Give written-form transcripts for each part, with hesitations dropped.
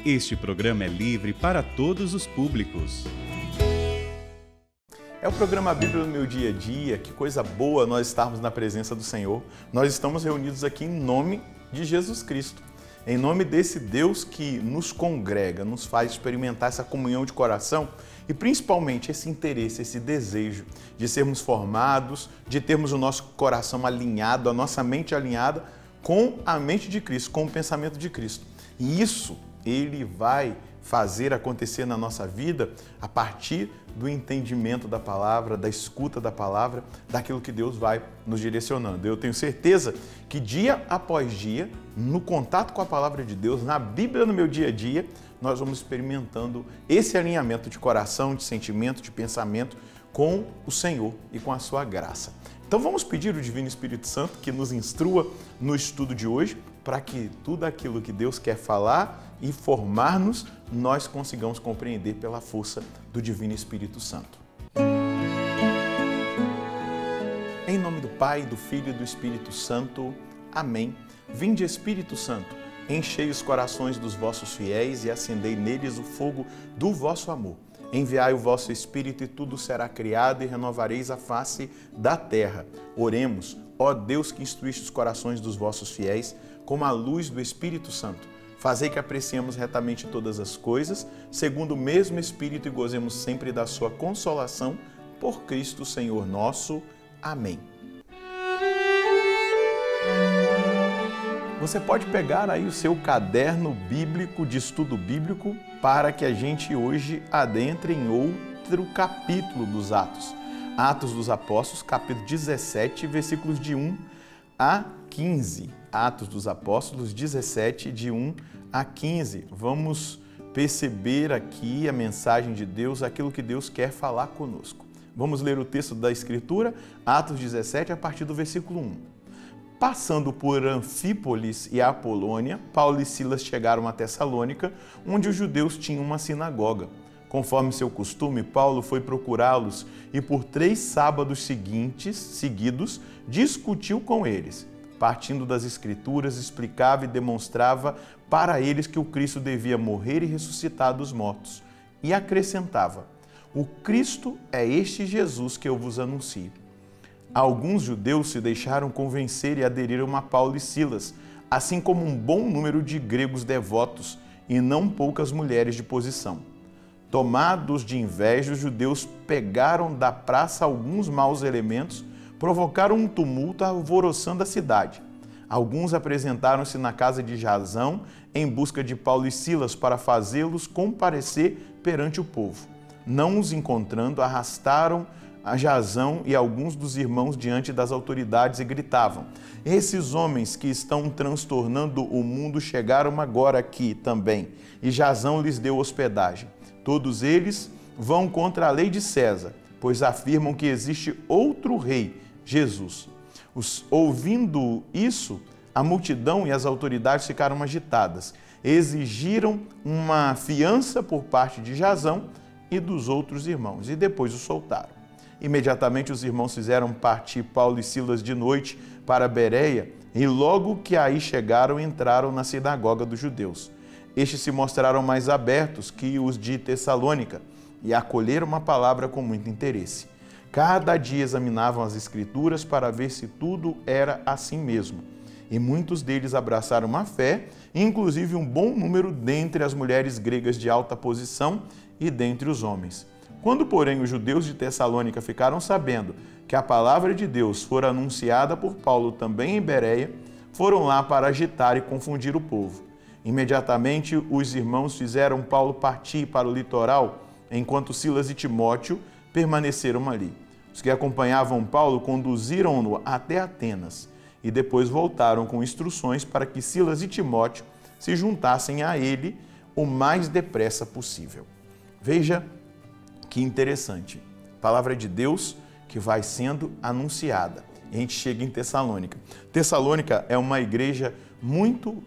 Este programa é livre para todos os públicos. É o programa Bíblia no Meu Dia a Dia. Que coisa boa nós estarmos na presença do Senhor. Nós estamos reunidos aqui em nome de Jesus Cristo. Em nome desse Deus que nos congrega, nos faz experimentar essa comunhão de coração e principalmente esse interesse, esse desejo de sermos formados, de termos o nosso coração alinhado, a nossa mente alinhada com a mente de Cristo, com o pensamento de Cristo. E isso Ele vai fazer acontecer na nossa vida a partir do entendimento da palavra, da escuta da palavra, daquilo que Deus vai nos direcionando. Eu tenho certeza que dia após dia, no contato com a palavra de Deus, na Bíblia no meu dia a dia, nós vamos experimentando esse alinhamento de coração, de sentimento, de pensamento com o Senhor e com a sua graça. Então vamos pedir ao Divino Espírito Santo que nos instrua no estudo de hoje, para que tudo aquilo que Deus quer falar e formar-nos, nós consigamos compreender pela força do Divino Espírito Santo. Em nome do Pai, do Filho e do Espírito Santo. Amém. Vinde, Espírito Santo, enchei os corações dos vossos fiéis e acendei neles o fogo do vosso amor. Enviai o vosso Espírito e tudo será criado e renovareis a face da terra. Oremos, ó Deus que instruíste os corações dos vossos fiéis com a luz do Espírito Santo. Fazei que apreciemos retamente todas as coisas, segundo o mesmo Espírito, e gozemos sempre da sua consolação, por Cristo Senhor nosso. Amém. Você pode pegar aí o seu caderno bíblico, de estudo bíblico, para que a gente hoje adentre em outro capítulo dos Atos. Atos dos Apóstolos, capítulo 17, versículos de 1 a 15. Atos dos Apóstolos 17, de 1 a 15. Vamos perceber aqui a mensagem de Deus, aquilo que Deus quer falar conosco. Vamos ler o texto da Escritura, Atos 17, a partir do versículo 1. Passando por Anfípolis e Apolônia, Paulo e Silas chegaram a Tessalônica, onde os judeus tinham uma sinagoga. Conforme seu costume, Paulo foi procurá-los e por 3 sábados seguidos discutiu com eles. Partindo das Escrituras, explicava e demonstrava para eles que o Cristo devia morrer e ressuscitar dos mortos. E acrescentava: o Cristo é este Jesus que eu vos anuncio. Alguns judeus se deixaram convencer e aderiram a Paulo e Silas, assim como um bom número de gregos devotos e não poucas mulheres de posição. Tomados de inveja, os judeus pegaram da praça alguns maus elementos, provocaram um tumulto alvoroçando a cidade. Alguns apresentaram-se na casa de Jasão em busca de Paulo e Silas para fazê-los comparecer perante o povo. Não os encontrando, arrastaram a Jasão e alguns dos irmãos diante das autoridades e gritavam: esses homens que estão transtornando o mundo chegaram agora aqui também. E Jasão lhes deu hospedagem. Todos eles vão contra a lei de César, pois afirmam que existe outro rei, Jesus. Ouvindo isso, a multidão e as autoridades ficaram agitadas. Exigiram uma fiança por parte de Jasão e dos outros irmãos, e depois o soltaram. Imediatamente os irmãos fizeram partir Paulo e Silas de noite para Bereia, e logo que aí chegaram, entraram na sinagoga dos judeus. Estes se mostraram mais abertos que os de Tessalônica e acolheram a palavra com muito interesse. Cada dia examinavam as Escrituras para ver se tudo era assim mesmo. E muitos deles abraçaram a fé, inclusive um bom número dentre as mulheres gregas de alta posição e dentre os homens. Quando, porém, os judeus de Tessalônica ficaram sabendo que a palavra de Deus fora anunciada por Paulo também em Bereia, foram lá para agitar e confundir o povo. Imediatamente, os irmãos fizeram Paulo partir para o litoral, enquanto Silas e Timóteo permaneceram ali. Os que acompanhavam Paulo conduziram-no até Atenas e depois voltaram com instruções para que Silas e Timóteo se juntassem a ele o mais depressa possível. Veja que interessante. Palavra de Deus que vai sendo anunciada. E a gente chega em Tessalônica. Tessalônica é uma igreja muito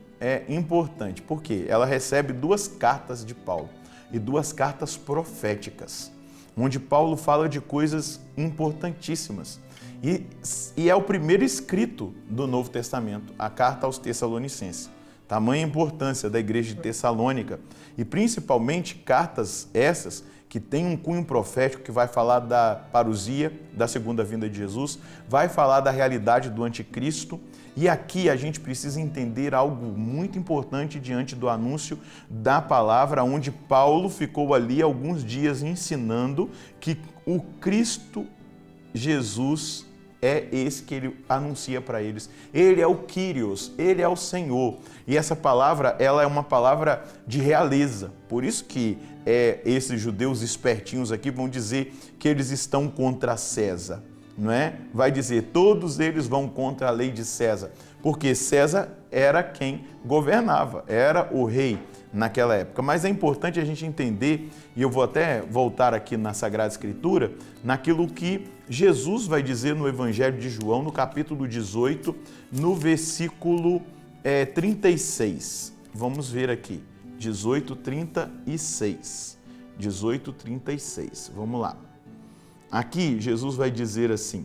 importante, porque ela recebe 2 cartas de Paulo e 2 cartas proféticas, onde Paulo fala de coisas importantíssimas. E é o primeiro escrito do Novo Testamento, a carta aos Tessalonicenses. Tamanha importância da igreja de Tessalônica e principalmente cartas essas que têm um cunho profético que vai falar da parousia, da segunda vinda de Jesus, vai falar da realidade do anticristo. E aqui a gente precisa entender algo muito importante diante do anúncio da palavra, onde Paulo ficou ali alguns dias ensinando que o Cristo Jesus é esse que ele anuncia para eles. Ele é o Kyrios, ele é o Senhor. E essa palavra, ela é uma palavra de realeza. Por isso que esses judeus espertinhos aqui vão dizer que eles estão contra César, não é? Vai dizer, todos eles vão contra a lei de César, porque César era quem governava, era o rei naquela época. Mas é importante a gente entender, e eu vou até voltar aqui na Sagrada Escritura, naquilo que Jesus vai dizer no Evangelho de João, no capítulo 18, no versículo 36. Vamos ver aqui, 18:36. 18:36, vamos lá. Aqui Jesus vai dizer assim,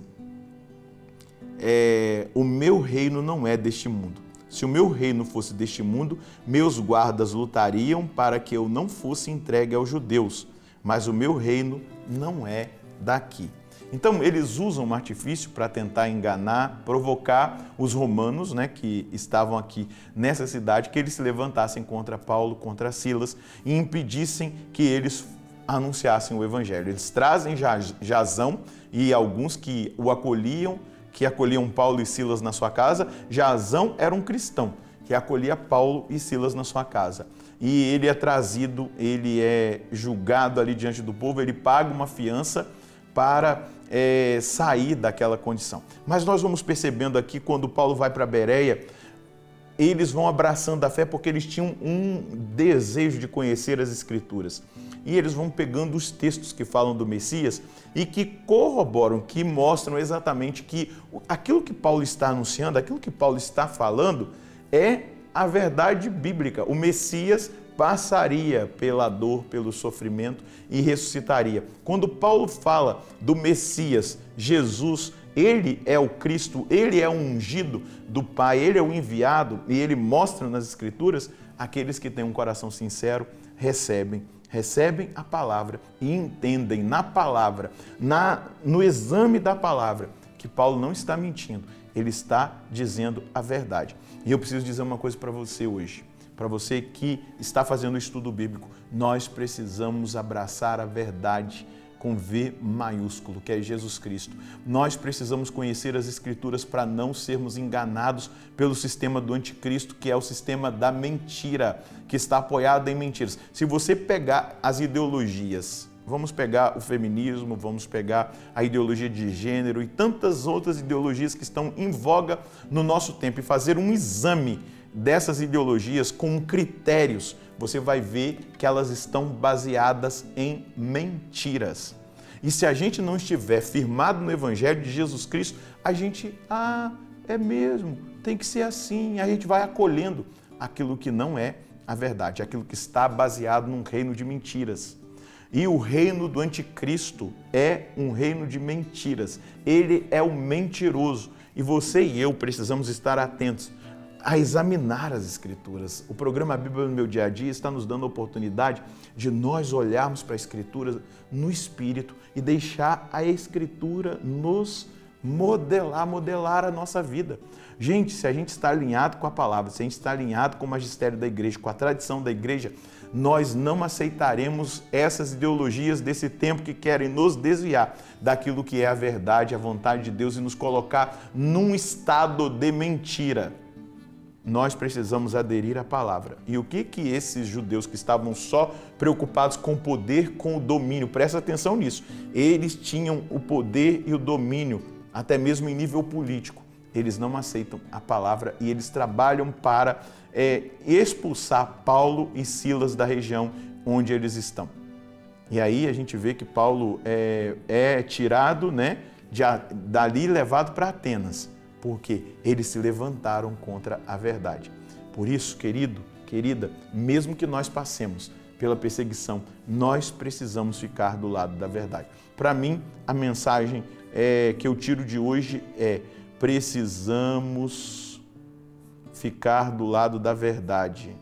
o meu reino não é deste mundo. Se o meu reino fosse deste mundo, meus guardas lutariam para que eu não fosse entregue aos judeus, mas o meu reino não é daqui. Então, eles usam um artifício para tentar enganar, provocar os romanos, né, que estavam aqui nessa cidade, que eles se levantassem contra Paulo, contra Silas e impedissem que eles anunciassem o evangelho. Eles trazem Jasão e alguns que o acolhiam, que acolhiam Paulo e Silas na sua casa. Jasão era um cristão que acolhia Paulo e Silas na sua casa. E ele é trazido, ele é julgado ali diante do povo, ele paga uma fiança para sair daquela condição. Mas nós vamos percebendo aqui, quando Paulo vai para Bereia, eles vão abraçando a fé porque eles tinham um desejo de conhecer as Escrituras. E eles vão pegando os textos que falam do Messias e que corroboram, que mostram exatamente que aquilo que Paulo está anunciando, aquilo que Paulo está falando é a verdade bíblica. O Messias passaria pela dor, pelo sofrimento e ressuscitaria. Quando Paulo fala do Messias, Jesus, ele é o Cristo, ele é o ungido do Pai, ele é o enviado e ele mostra nas Escrituras, aqueles que têm um coração sincero recebem a palavra e entendem na palavra, no exame da palavra, que Paulo não está mentindo, ele está dizendo a verdade. E eu preciso dizer uma coisa para você hoje, para você que está fazendo o estudo bíblico, nós precisamos abraçar a verdade com V maiúsculo, que é Jesus Cristo. Nós precisamos conhecer as Escrituras para não sermos enganados pelo sistema do anticristo, que é o sistema da mentira, que está apoiado em mentiras. Se você pegar as ideologias, vamos pegar o feminismo, vamos pegar a ideologia de gênero e tantas outras ideologias que estão em voga no nosso tempo e fazer um exame dessas ideologias com critérios, você vai ver que elas estão baseadas em mentiras. E se a gente não estiver firmado no Evangelho de Jesus Cristo, a gente, é mesmo, tem que ser assim, a gente vai acolhendo aquilo que não é a verdade, aquilo que está baseado num reino de mentiras. E o reino do anticristo é um reino de mentiras, ele é o mentiroso. E você e eu precisamos estar atentos a examinar as Escrituras. O programa Bíblia no Meu Dia a Dia está nos dando a oportunidade de nós olharmos para a Escritura no Espírito e deixar a Escritura nos modelar a nossa vida. Gente, se a gente está alinhado com a palavra, se a gente está alinhado com o magistério da igreja, com a tradição da igreja, nós não aceitaremos essas ideologias desse tempo que querem nos desviar daquilo que é a verdade, a vontade de Deus e nos colocar num estado de mentira. Nós precisamos aderir à palavra. E o que esses judeus que estavam só preocupados com o poder, com o domínio, presta atenção nisso, eles tinham o poder e o domínio, até mesmo em nível político. Eles não aceitam a palavra e eles trabalham para expulsar Paulo e Silas da região onde eles estão. E aí a gente vê que Paulo é tirado, né, dali levado para Atenas, porque eles se levantaram contra a verdade. Por isso, querido, querida, mesmo que nós passemos pela perseguição, nós precisamos ficar do lado da verdade. Para mim, a mensagem que eu tiro de hoje é: precisamos ficar do lado da verdade,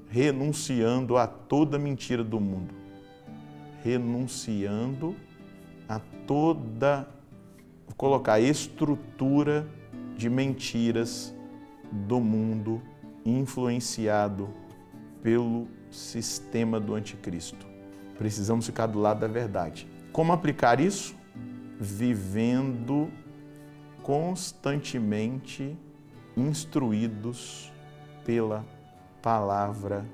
renunciando a toda mentira do mundo. Renunciando a toda, vou colocar, estrutura de mentiras do mundo influenciado pelo sistema do anticristo. Precisamos ficar do lado da verdade. Como aplicar isso? Vivendo constantemente instruídos pela palavra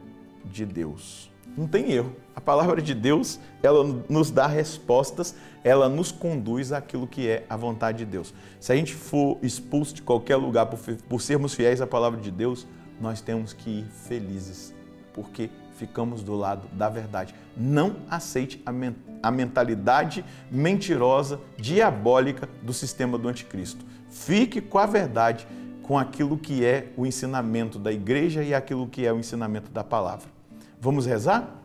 de Deus. Não tem erro. A palavra de Deus, ela nos dá respostas, ela nos conduz àquilo que é a vontade de Deus. Se a gente for expulso de qualquer lugar por sermos fiéis à palavra de Deus, nós temos que ir felizes, porque ficamos do lado da verdade. Não aceite a mentalidade mentirosa, diabólica do sistema do anticristo. Fique com a verdade, com aquilo que é o ensinamento da igreja e aquilo que é o ensinamento da palavra. Vamos rezar?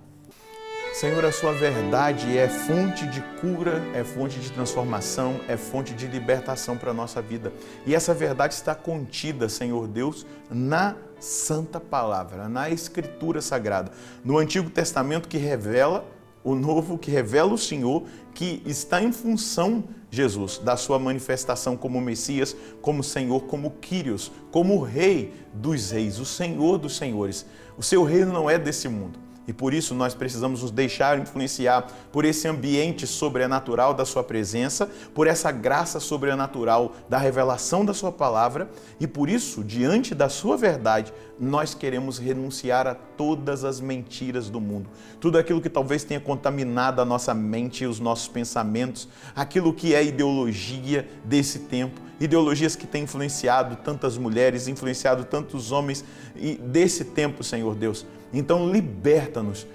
Senhor, a sua verdade é fonte de cura, é fonte de transformação, é fonte de libertação para a nossa vida. E essa verdade está contida, Senhor Deus, na Santa Palavra, na Escritura Sagrada, no Antigo Testamento que revela o Novo, que revela o Senhor, que está em função, Jesus, da sua manifestação como Messias, como Senhor, como Quírios, como Rei dos Reis, o Senhor dos Senhores. O seu reino não é desse mundo. E por isso nós precisamos nos deixar influenciar por esse ambiente sobrenatural da sua presença, por essa graça sobrenatural da revelação da sua palavra, e por isso, diante da sua verdade, nós queremos renunciar a todas as mentiras do mundo. Tudo aquilo que talvez tenha contaminado a nossa mente e os nossos pensamentos, aquilo que é ideologia desse tempo, ideologias que têm influenciado tantas mulheres, influenciado tantos homens e desse tempo, Senhor Deus. Então, liberta-nos,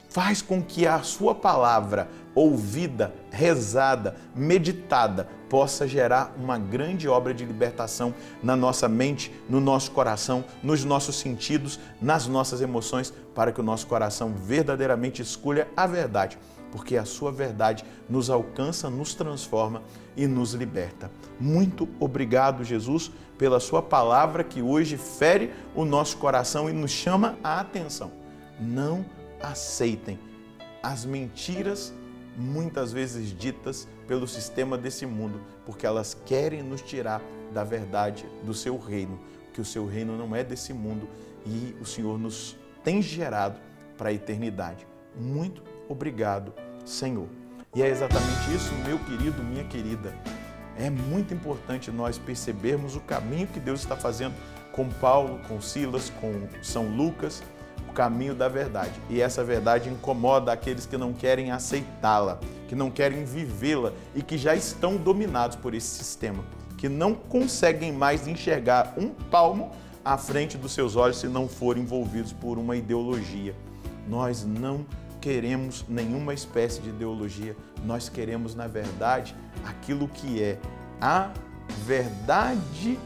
faz com que a sua palavra, ouvida, rezada, meditada, possa gerar uma grande obra de libertação na nossa mente, no nosso coração, nos nossos sentidos, nas nossas emoções, para que o nosso coração verdadeiramente escolha a verdade, porque a sua verdade nos alcança, nos transforma e nos liberta. Muito obrigado, Jesus, pela sua palavra que hoje fere o nosso coração e nos chama a atenção. Não aceitem as mentiras muitas vezes ditas pelo sistema desse mundo, porque elas querem nos tirar da verdade do seu reino, que o seu reino não é desse mundo e o Senhor nos tem gerado para a eternidade. Muito obrigado, Senhor. E é exatamente isso, meu querido, minha querida. É muito importante nós percebermos o caminho que Deus está fazendo com Paulo, com Silas, com São Lucas, o caminho da verdade. E essa verdade incomoda aqueles que não querem aceitá-la, que não querem vivê-la e que já estão dominados por esse sistema, que não conseguem mais enxergar um palmo à frente dos seus olhos se não forem envolvidos por uma ideologia. Nós não queremos nenhuma espécie de ideologia, nós queremos, na verdade, aquilo que é a verdade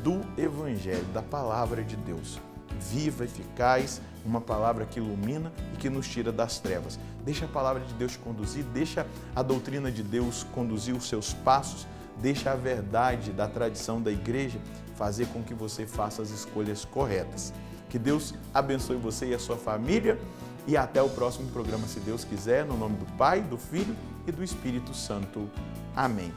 do Evangelho, da Palavra de Deus. Viva, eficaz, uma palavra que ilumina e que nos tira das trevas. Deixa a palavra de Deus te conduzir, deixa a doutrina de Deus conduzir os seus passos, deixa a verdade da tradição da igreja fazer com que você faça as escolhas corretas. Que Deus abençoe você e a sua família. E até o próximo programa, se Deus quiser, no nome do Pai, do Filho e do Espírito Santo. Amém.